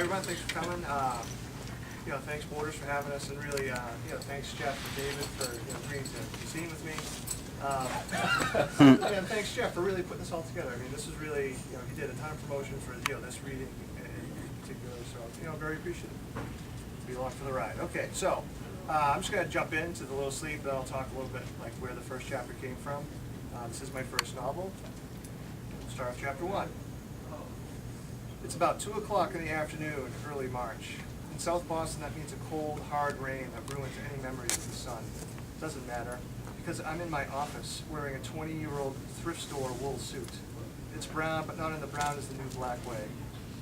everyone. Thanks for coming. Thanks Borders for having us, and really, thanks Jeff and David for agreeing to be seen with me. And thanks Jeff for really putting this all together. I mean, this is really, he did a ton of promotion for this reading in particular, so very appreciative. Be along for the ride. Okay, so I'm just going to jump into the little sleeve, but I'll talk a little bit like where the first chapter came from. This is my first novel. We'll start with chapter 1. It's about 2 o'clock in the afternoon, early March. In South Boston, that means a cold, hard rain that ruins any memories of the sun. Doesn't matter, because I'm in my office wearing a 20-year-old thrift store wool suit. It's brown, but not in the brown as the new black way.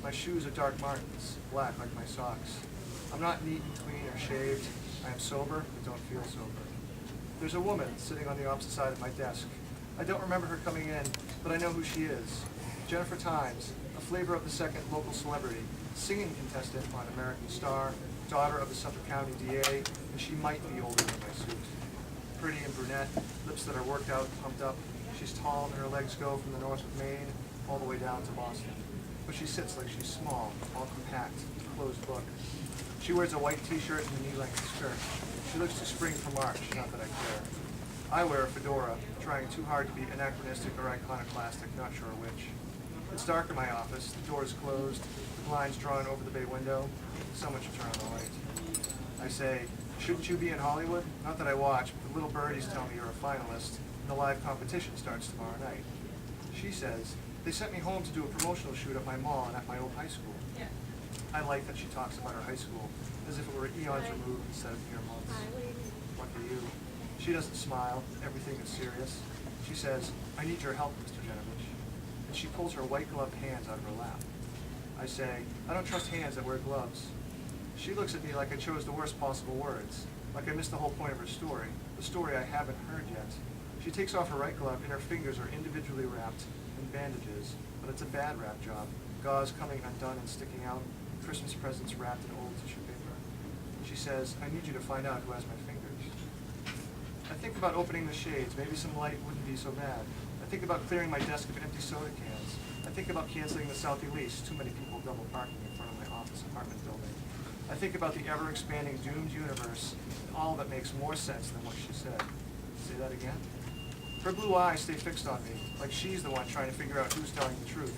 My shoes are Dark Martens, black like my socks. I'm not neat and clean or shaved. I am sober, but don't feel sober. There's a woman sitting on the opposite side of my desk. I don't remember her coming in, but I know who she is. Jennifer Times, a flavor of the second local celebrity, singing contestant on American Star, daughter of the Suffolk County DA, and she might be older than my suit. Pretty and brunette, lips that are worked out and pumped up. She's tall and her legs go from the north of Maine all the way down to Boston. But she sits like she's small, all compact, closed book. She wears a white t-shirt and a knee-length skirt. She looks to spring for March, not that I care. I wear a fedora, trying too hard to be anachronistic or iconoclastic, not sure which. It's dark in my office, the door is closed, the blinds drawn over the bay window. Someone should turn on the light. I say, shouldn't you be in Hollywood? Not that I watch, but the little birdies tell me you're a finalist, and the live competition starts tomorrow night. She says, they sent me home to do a promotional shoot at my mall and at my old high school. Yeah. I like that she talks about her high school, as if it were eons removed instead of mere months. Lucky you. She doesn't smile, everything is serious. She says, I need your help, Mr. Genovich. And she pulls her white-gloved hands out of her lap. I say, I don't trust hands that wear gloves. She looks at me like I chose the worst possible words, like I missed the whole point of her story, the story I haven't heard yet. She takes off her right glove and her fingers are individually wrapped in bandages, but it's a bad wrap job. Gauze coming undone and sticking out, Christmas presents wrapped in old tissue paper. She says, I need you to find out who has my fingers. I think about opening the shades, maybe some light wouldn't be so bad. I think about clearing my desk of empty soda cans. I think about canceling the Southie lease, too many people double parking in front of my office apartment building. I think about the ever-expanding doomed universe, and all of it makes more sense than what she said. Say that again? Her blue eyes stay fixed on me, like she's the one trying to figure out who's telling the truth.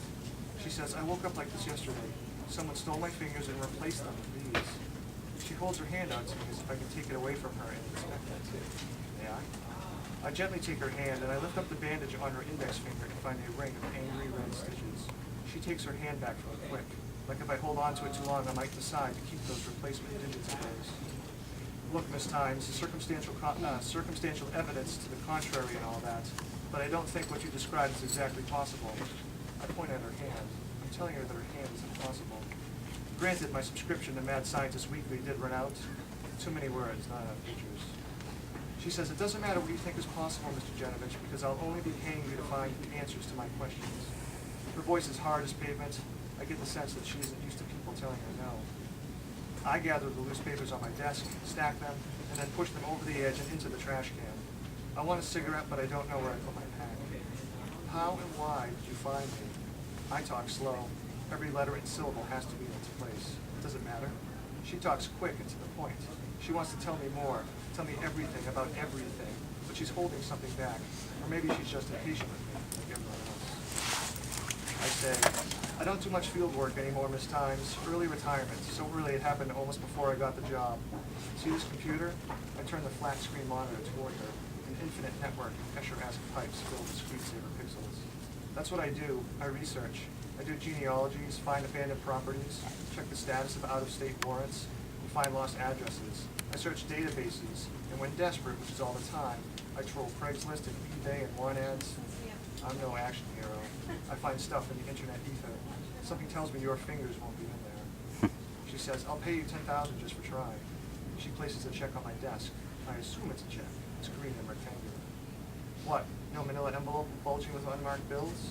She says, I woke up like this yesterday. Someone stole my fingers and replaced them with these. She holds her hand out to me as if I can take it away from her and inspect it. May I? I gently take her hand and I lift up the bandage on her index finger and find a ring of angry red stitches. She takes her hand back from the quick, like if I hold on to it too long I might decide to keep those replacement digits in place. Look, Miss Times, circumstantial evidence to the contrary and all that, but I don't think what you described is exactly possible. I point at her hand. I'm telling her that her hand is impossible. Granted, my subscription to Mad Scientist Weekly did run out. Too many words, not enough pictures. She says, it doesn't matter what you think is possible, Mr. Genovich, because I'll only be paying you to find the answers to my questions. Her voice is hard as pavement. I get the sense that she isn't used to people telling her no. I gather the loose papers on my desk, stack them, and then push them over the edge and into the trash can. I want a cigarette, but I don't know where I put my pack. How and why did you find me? I talk slow. Every letter and syllable has to be in its place. Does it matter? She talks quick and to the point. She wants to tell me more, tell me everything about everything, but she's holding something back. Or maybe she's just impatient with me, like everyone else. I say, I don't do much field work anymore, Miss Times. Early retirement. So early it happened almost before I got the job. See this computer? I turn the flat screen monitor toward her. An infinite network of Escher-esque pipes filled with screensaver pixels. That's what I do. I research. I do genealogies, find abandoned properties, check the status of out-of-state warrants, and find lost addresses. I search databases, and when desperate, which is all the time, I troll Craigslist and eBay and want ads. I'm no action hero. I find stuff in the internet ether. Something tells me your fingers won't be in there. She says, I'll pay you $10,000 just for trying. She places a check on my desk. I assume it's a check. It's green and rectangular. What? No manila envelope bulging with unmarked bills?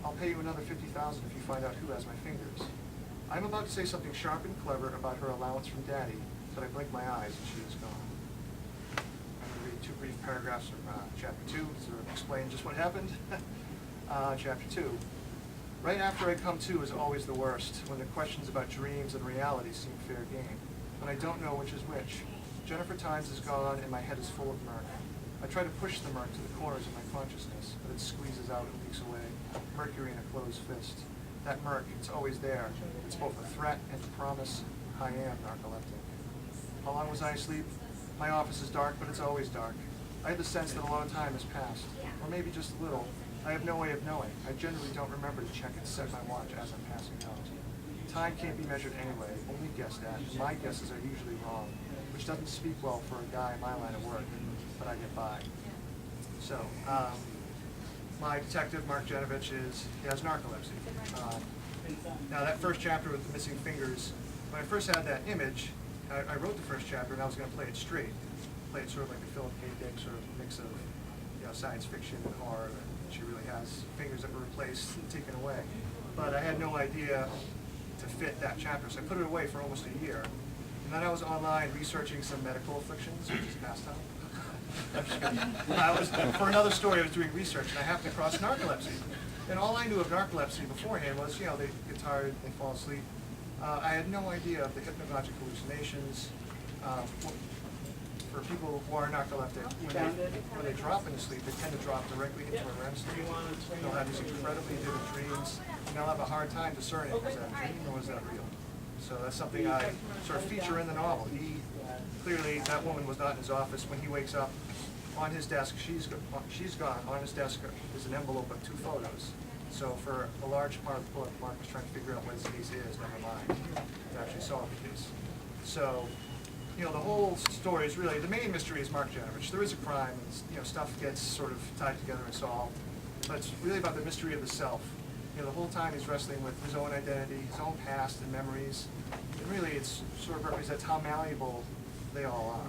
I'll pay you another $50,000 if you find out who has my fingers. I'm about to say something sharp and clever about her allowance from Daddy, but I blink my eyes and she is gone. I'm going to read 2 brief paragraphs from Chapter 2 to explain just what happened. Chapter 2. Right after I come to is always the worst, when the questions about dreams and reality seem fair game, when I don't know which is which. Jennifer Tynes is gone and my head is full of murk. I try to push the murk to the corners of my consciousness, but it squeezes out and leaks away, mercury in a closed fist. That murk, it's always there. It's both a threat and a promise. I am narcoleptic. How long was I asleep? My office is dark, but it's always dark. I had the sense that a long time has passed, or maybe just a little. I have no way of knowing. I generally don't remember to check and set my watch as I'm passing out. Time can't be measured anyway, only guessed at. My guesses are usually wrong, which doesn't speak well for a guy in my line of work, but I get by. So, my detective, Mark Genovich, he has narcolepsy. Now that first chapter with the missing fingers, when I first had that image, I wrote the first chapter and I was going to play it straight. Play it sort of like a Philip K. Dick sort of mix of science fiction and horror. She really has fingers that were replaced and taken away. But I had no idea to fit that chapter, so I put it away for almost a year. And then I was online researching some medical afflictions, which is pastime. For another story, I was doing research, and I happened across narcolepsy. And all I knew of narcolepsy beforehand was, they get tired, they fall asleep. I had no idea of the hypnagogic hallucinations. For people who are narcoleptic, when they drop into sleep, they tend to drop directly into a REM sleep. They'll have these incredibly vivid dreams, and they'll have a hard time discerning, was that a dream or was that real? So that's something I sort of feature in the novel. Clearly, that woman was not in his office. When he wakes up, on his desk, she's gone. On his desk is an envelope of 2 photos. So for a large part of the book, Mark was trying to figure out what his case is, never mind to actually solve the case. So, the whole story is really, the main mystery is Mark Genovich. There is a crime, and stuff gets sort of tied together and solved. But it's really about the mystery of the self. The whole time he's wrestling with his own identity, his own past and memories. And really, it sort of represents how malleable they all are.